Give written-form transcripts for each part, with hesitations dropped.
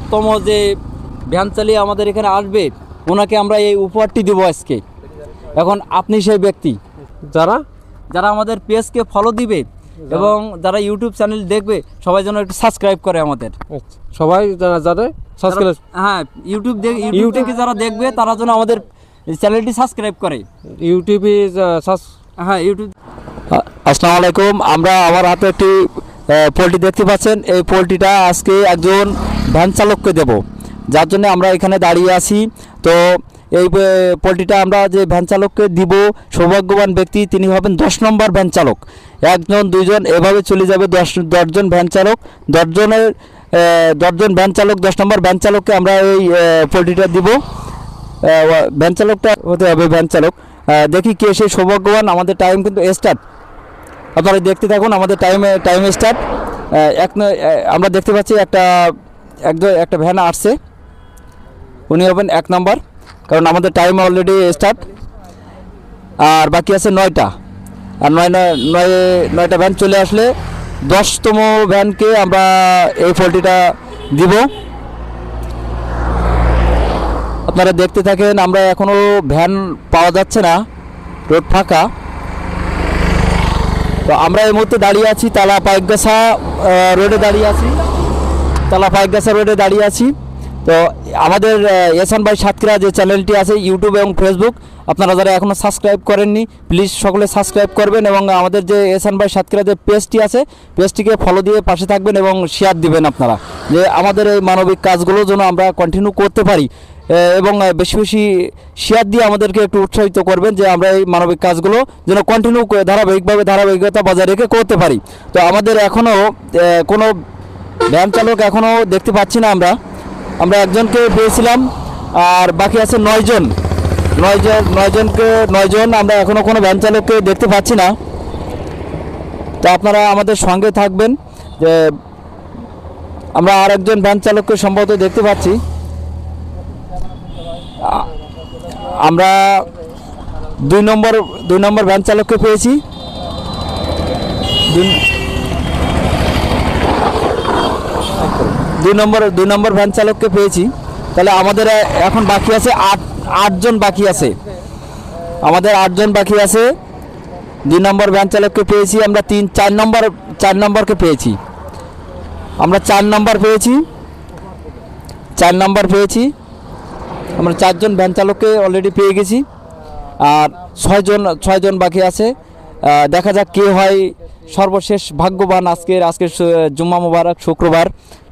10তম যে ভ্যান চালিয়ে আমাদের এখানে আসবে ওনাকে আমরা এই উপহারটি দেবো আজকে। এখন আপনি সেই ব্যক্তি যারা যারা আমাদের পেজকে ফলো দিবে এবং যারা ইউটিউব চ্যানেল দেখবে সবাই যেন একটু সাবস্ক্রাইব করে আমাদের। সবাই যারা যাদের সাবস্ক্রাইব, হ্যাঁ ইউটিউব থেকে যারা দেখবে তারা যেন আমাদের চ্যানেলটি সাবস্ক্রাইব করে ইউটিউবে। হ্যাঁ ইউটিউব। আসসালামু আলাইকুম। আমার হাতে একটি পোলট্রি দেখতে পাচ্ছেন। এই পোলট্রিটা আজকে একজন ভ্যান চালককে দেব, যার জন্য আমরা এখানে দাঁড়িয়ে আছি। তো এই পোলট্রিটা আমরা যে ভ্যান চালককে দিব, সৌভাগ্যবান ব্যক্তি তিনি হবেন 10 নম্বর ভ্যান চালক। 1 জন 2 জন এভাবে চলে যাবে 10 জন ভ্যান চালক। 10 জন ভ্যান চালক, 10 নম্বর ভ্যান চালককে আমরা এই পোলট্রিটা দিব। ভ্যান চালকটা হতে হবে ভ্যান চালক। দেখি কে সেই সৌভাগ্যবান। আমাদের টাইম কিন্তু স্টার্ট, আপনারা দেখতে থাকুন। আমাদের টাইম স্টার্ট। আমরা দেখতে পাচ্ছি একটা ভ্যান আসছে, উনি হবেন 1 নম্বর, কারণ আমাদের টাইম অলরেডি স্টার্ট। আর বাকি আছে 9টা, আর 9টা ভ্যান চলে আসলে 10তম ভ্যানকে আমরা এই পোলট্রিটা দিব। আপনারা দেখতে থাকেন। আমরা এখনও ভ্যান পাওয়া যাচ্ছে না, রোড ফাঁকা। তো আমরা এই মুহূর্তে দাঁড়িয়ে আছি তালা পাইকগাছা রোডে দাঁড়িয়ে আছি। তো আমাদের এহসান ভাই সাতক্ষীরা যে চ্যানেলটি আছে ইউটিউব এবং ফেসবুক, আপনারা যারা এখনও সাবস্ক্রাইব করেননি প্লিজ সকলে সাবস্ক্রাইব করবেন, এবং আমাদের যে এহসান ভাই সাতক্ষীরা যে পেজটি আছে পেজটিকে ফলো দিয়ে পাশে থাকবেন এবং শেয়ার দিবেন আপনারা, যে আমাদের এই মানবিক কাজগুলো যেন আমরা কন্টিনিউ করতে পারি, এবং বেশি বেশি শেয়ার দিয়ে আমাদেরকে একটু উৎসাহিত করবেন যে আমরা এই মানবিক কাজগুলো যেন কন্টিনিউ ধারাবাহিকতা বজায় রেখে করতে পারি। তো আমাদের এখনও কোনো ভ্যান চালক এখনও দেখতে পাচ্ছি না। আমরা একজনকে পেয়েছিলাম, আর বাকি আছে 9 জন। আমরা এখনও কোনো ভ্যান চালককে দেখতে পাচ্ছি না। তো আপনারা আমাদের সঙ্গে থাকবেন, যে আমরা আর একজন ভ্যান চালককে সম্ভবত দেখতে পাচ্ছি। আমরা 2 নম্বর ভ্যান চালককে পেয়েছি। 2 নম্বর ভ্যান চালককে পেয়েছি। তাহলে আমাদের এখন বাকি আছে 8 জন বাকি আছে। আমাদের 8 জন বাকি আছে। 2 নম্বর ভ্যান চালককে পেয়েছি আমরা। 4 নম্বরকে পেয়েছি আমরা। 4 নম্বর পেয়েছি আমরা। 4 জন ভ্যান চালককে অলরেডি পেয়ে গেছি, আর 6 জন বাকি আছে। দেখা যাক কে হয় সর্বশেষ ভাগ্যবান। আজকে জুম্মা মুবারক,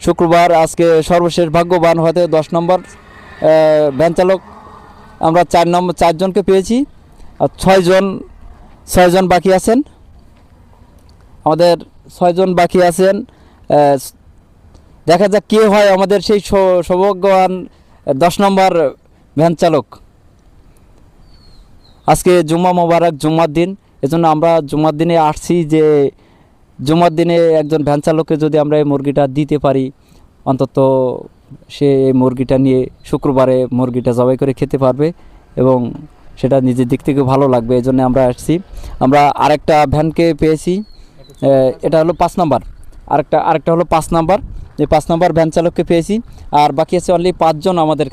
শুক্রবার আজকে সর্বশেষ ভাগ্যবান হতে 10 নম্বর ভ্যান চালক আমরা 4 জনকে পেয়েছি, আর 6 জন বাকি আছেন। আমাদের 6 জন বাকি আছেন। দেখা যাক কে হয় আমাদের সেই সৌভাগ্যবান 10 নম্বর ভ্যান চালক। আজকে জুম্মা মোবারক, জুম্মার দিন, এজন্য আমরা জুম্মার দিনে আসছি, যে জুম্মার দিনে একজন ভ্যান চালককে যদি আমরা এই মুরগিটা দিতে পারি, অন্তত সে এই মুরগিটা নিয়ে শুক্রবারে মুরগিটা জবাই করে খেতে পারবে এবং সেটা নিজের দিক থেকে ভালো লাগবে। এই জন্য আমরা আসছি। আমরা আরেকটা ভ্যানকে পেয়েছি, এটা হলো 5 নম্বর। আরেকটা হলো 5 নম্বর। এই 5 নম্বর ভ্যান চালককে পেয়েছি, আর বাকি আছে অনলি 5 জন। আমাদের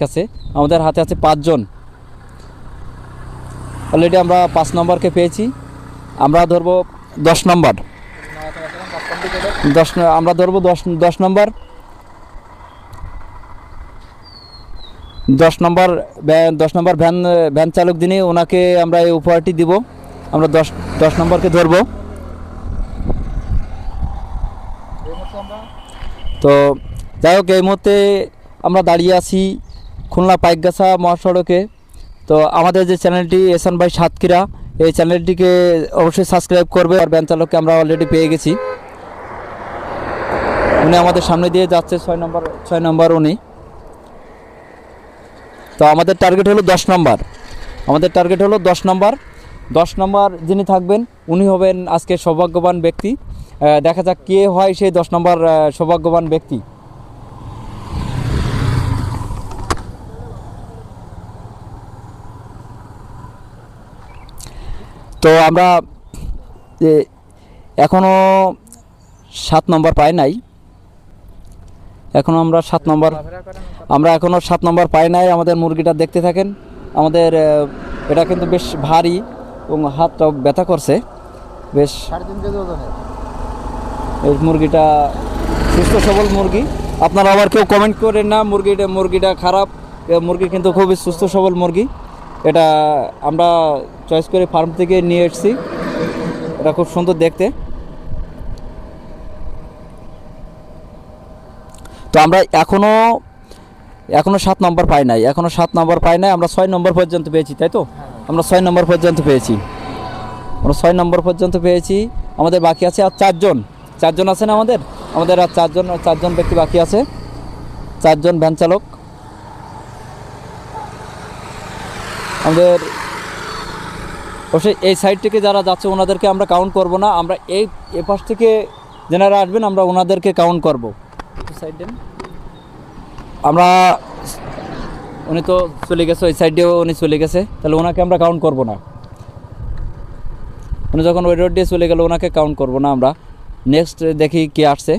হাতে আছে 5 জন। অলরেডি আমরা 5 নম্বরকে পেয়েছি। আমরা ধরবো 10 নম্বর। আমরা ধরবো 10 নম্বর। 10 নম্বর ভ্যান চালক দিনে ওনাকে আমরা এই উপহারটি দিব। আমরা 10 নম্বরকে ধরবো। তো যাই হোক, এই মুহূর্তে আমরা দাঁড়িয়ে আছি খুলনা পাইকগাছা মহাসড়কে। তো আমাদের যে চ্যানেলটি এহসান ভাই সাতক্ষীরা, এই চ্যানেলটিকে অবশ্যই সাবস্ক্রাইব করবে। আর ভ্যান চালককে আমরা অলরেডি পেয়ে গেছি, উনি আমাদের সামনে দিয়ে যাচ্ছে। 6 নম্বর উনি। তো আমাদের টার্গেট হলো 10 নম্বর। 10 নম্বর যিনি থাকবেন উনি হবেন আজকে সৌভাগ্যবান ব্যক্তি। দেখা যাক কে হয় সেই 10 নম্বর সৌভাগ্যবান ব্যক্তি। তো আমরা এখনও 7 নম্বর পাই নাই। এখনও আমরা 7 নম্বর, আমরা এখনও 7 নম্বর পাই নাই। আমাদের মুরগিটা দেখতে থাকেন। আমাদের এটা কিন্তু বেশ ভারী এবং হাতটা ব্যথা করছে বেশ। 3.5 কেজি ওজনের এই মুরগিটা সুস্থ সবল মুরগি। আপনারা আবার কেউ কমেন্ট করেন না মুরগিটা খারাপ, মুরগি কিন্তু খুবই সুস্থ সবল মুরগি। এটা আমরা চয়েস করে ফার্ম থেকে নিয়ে এসেছি। এটা খুব সুন্দর দেখতে। তো আমরা এখনো 7 নম্বর পাই নাই, আমরা 6 নম্বর পর্যন্ত পেয়েছি, তাই তো? আমরা 6 নম্বর পর্যন্ত পেয়েছি। আমাদের বাকি আছে আর 4 জন আছে না আমাদের আর 4 জন ব্যক্তি বাকি আছে, 4 জন ভ্যান চালক। আমাদের অবশ্যই এই সাইড থেকে যারা যাচ্ছে ওনাদেরকে আমরা কাউন্ট করব না, আমরা এই পাশ থেকে যারা আসবেন আমরা ওনাদেরকে কাউন্ট করব। সাইড দেন, আমরা উনি তো চলে গেছে, ওই সাইড দিয়েও উনি চলে গেছে, তাহলে ওনাকে আমরা কাউন্ট করব না। উনি যখন ওই রোড দিয়ে চলে গেল ওনাকে কাউন্ট করব না আমরা। নেক্সট দেখি কে আসছে।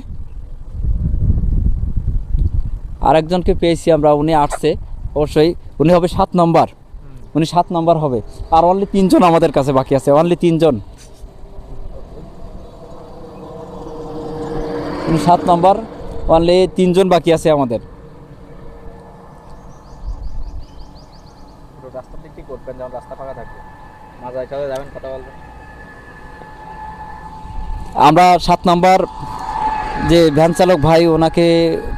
আরেকজনকে পেয়েছি আমরা, উনি আসছে অবশ্যই, উনি হবে 7 নম্বর, উনি 7 নম্বর হবে। আর অনলি 3 জন আমাদের কাছে বাকি আছে, অনলি 3 জন। উনি 7 নম্বর, অনলি 3 জন বাকি আছে আমাদের। রাস্তার দিক থেকে করবেন, যেমন রাস্তা ফাঁকা থাকবে, মাঝে চলে যাবেন, কথা বলবেন। আমরা 7 নম্বর যে ভ্যান চালক ভাই ওনাকে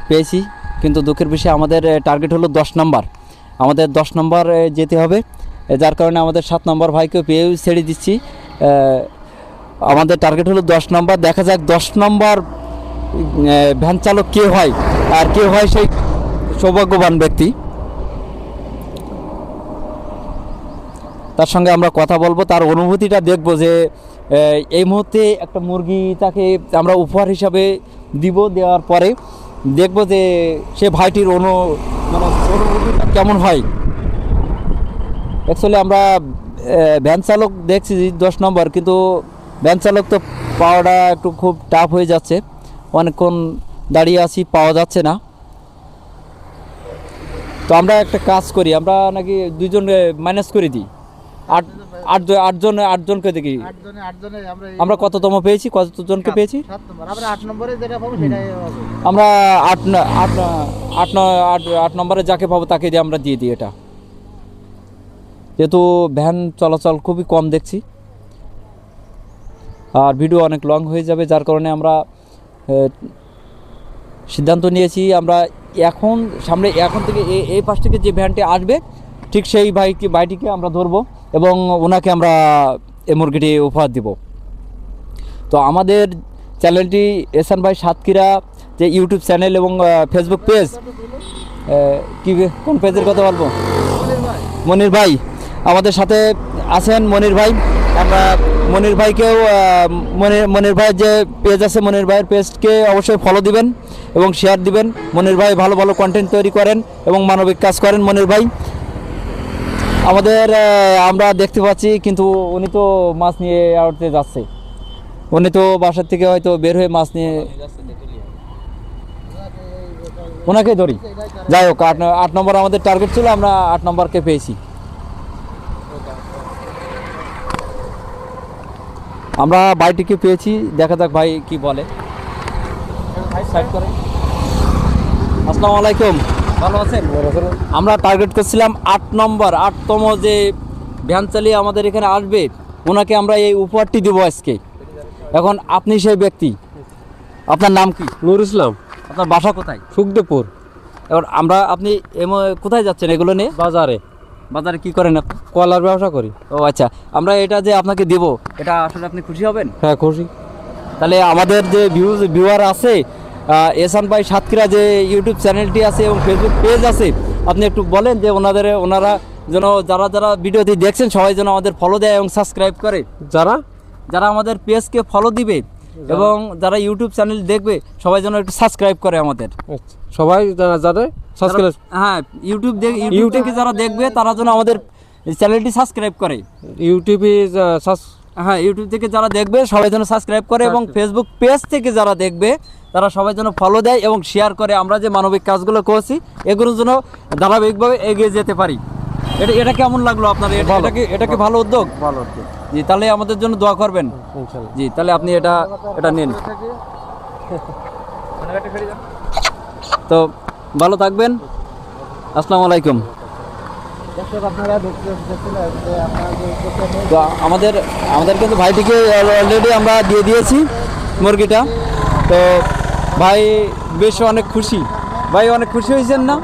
পেয়েছি, কিন্তু দুঃখের বিষয় আমাদের টার্গেট হলো 10 নম্বর, আমাদের 10 নম্বর যেতে হবে, যার কারণে আমাদের 7 নম্বর ভাইকে পেয়েও ছেড়ে দিচ্ছি। আমাদের টার্গেট হলো 10 নম্বর। দেখা যাক 10 নম্বর ভ্যান চালক কে হয়, আর কে হয় সেই সৌভাগ্যবান ব্যক্তি। তার সঙ্গে আমরা কথা বলবো, তার অনুভূতিটা দেখব যে এই মুহূর্তে একটা মুরগি তাকে আমরা উপহার হিসাবে দেওয়ার পরে দেখব যে সে ভাইটির অনুভূতিটা কেমন হয়। অ্যাকচুয়ালি আমরা ভ্যান চালক দেখছি 10 নম্বর, কিন্তু ভ্যান চালক তো পাওয়াটা একটু খুব টাফ হয়ে যাচ্ছে, অনেকক্ষণ দাঁড়িয়ে আছি, পাওয়া যাচ্ছে না। তো আমরা একটা কাজ করি, আমরা নাকি 2 জন মাইনাস করে দিই, 8জনকে দেখি। 8 জনে আমরা কততম পেয়েছি, কতজনকে পেয়েছি? 7 নম্বর। আমরা 8 নম্বরে যেটা পাবো সেটাই হবে। আমরা 8 নম্বরে যাকে পাবো তাকে দিয়ে আমরা দিয়ে দিই এটা, যেহেতু ভ্যান চলাচল খুবই কম দেখছি আর ভিডিও অনেক লং হয়ে যাবে, যার কারণে আমরা সিদ্ধান্ত নিয়েছি আমরা এখন থেকে এই পাশ থেকে যে ভ্যানটি আসবে ঠিক সেই ভাইটিকে আমরা ধরবো এবং ওনাকে আমরা এই মুরগিটি উপহার দিব। তো আমাদের চ্যানেলটি এহসান ভাই সাতক্ষীরা যে ইউটিউব চ্যানেল এবং ফেসবুক পেজ, কোন পেজের কথা বলবো? মনির ভাই আমাদের সাথে আছেন। মনির ভাই, আমরা মনির ভাইকেও মনির ভাইয়ের যে পেজ আছে, মনির ভাইয়ের পেজকে অবশ্যই ফলো দিবেন এবং শেয়ার দিবেন। মনির ভাই ভালো ভালো কন্টেন্ট তৈরি করেন এবং মানবিক কাজ করেন মনির ভাই। আমাদের আমরা দেখতে পাচ্ছি, কিন্তু উনি তো মাছ নিয়ে আড়তে যাচ্ছে, উনি তো বাসার থেকে হয়তো বের হয়ে মাছ নিয়ে, ওনাকে ধরি। যাই হোক, 8 নম্বর আমাদের টার্গেট ছিল, আমরা 8 নম্বরকে পেয়েছি। আমরা ভাইটিকে পেয়েছি, দেখা যাক ভাই কি বলে। আসসালামু আলাইকুম, ভালো আছেন? আমরা টার্গেট করছিলাম 8তম যে ভ্যান চালিয়ে আমাদের এখানে আসবে ওনাকে আমরা এই উপহারটি দেবো আজকে। এখন আপনি সেই ব্যক্তি, আপনার নাম কি? নূর ইসলাম। আপনার বাসা কোথায়? সুখদেবপুর। এবার আপনি কোথায় যাচ্ছেন এগুলো নিয়ে? বাজারে কি করেন আপনি? কলার ব্যবসা করি। ও আচ্ছা, আমরা এটা যে আপনাকে দিব, এটা আসলে আপনি খুশি হবেন? হ্যাঁ খুশি। তাহলে আমাদের যে ভিউয়ার আছে, এহসান ভাই সাতক্ষীরা যে ইউটিউব চ্যানেলটি আছে এবং ফেসবুক পেজ আছে, আপনি একটু বলেন যে ওনারা যেন যারা ভিডিওটি দেখছেন সবাই যেন আমাদের ফলো দেয় এবং সাবস্ক্রাইব করে। যারা আমাদের পেজকে ফলো দিবে এবং যারা ইউটিউব চ্যানেল দেখবে সবাই যেন একটু সাবস্ক্রাইব করে আমাদের। সবাই যারা সাবস্ক্রাইব, হ্যাঁ ইউটিউব থেকে যারা দেখবে তারা যেন আমাদের চ্যানেলটি সাবস্ক্রাইব করে। ইউটিউবে হ্যাঁ, ইউটিউব থেকে যারা দেখবে সবাই যেন সাবস্ক্রাইব করে এবং ফেসবুক পেজ থেকে যারা দেখবে তারা সবাই যেন ফলো দেয় এবং শেয়ার করে। আমরা যে মানবিক কাজগুলো করছি এগুলোর জন্য ধারাবাহিকভাবে এগিয়ে যেতে পারি। এটা কেমন লাগলো আপনার? এটা কি ভালো উদ্যোগ? ভালো জি, তাহলে আমাদের জন্য দোয়া করবেন। ইনশাল্লাহ। জি, তাহলে আপনি এটা নিন। তো ভালো থাকবেন। আসসালামু আলাইকুম। দর্শক আপনারা দেখছিলেন যে আপনারা যে উদ্যোগটা নিয়ে তো আমাদের কিন্তু ভাইটিকে অলরেডি আমরা দিয়ে দিয়েছি মুরগিটা। তো ভাই বেশ অনেক খুশি। ভাই অনেক খুশি হয়েছেন না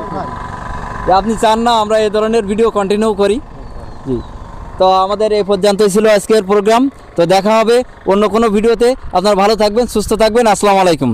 যে আপনি চান না আমরা এই ধরনের ভিডিও কন্টিনিউ করি? জি, তো আমাদের এই পর্যন্তই ছিল আজকের প্রোগ্রাম। তো দেখা হবে অন্য কোনো ভিডিওতে। আপনারা ভালো থাকবেন, সুস্থ থাকবেন। আসসালামু আলাইকুম।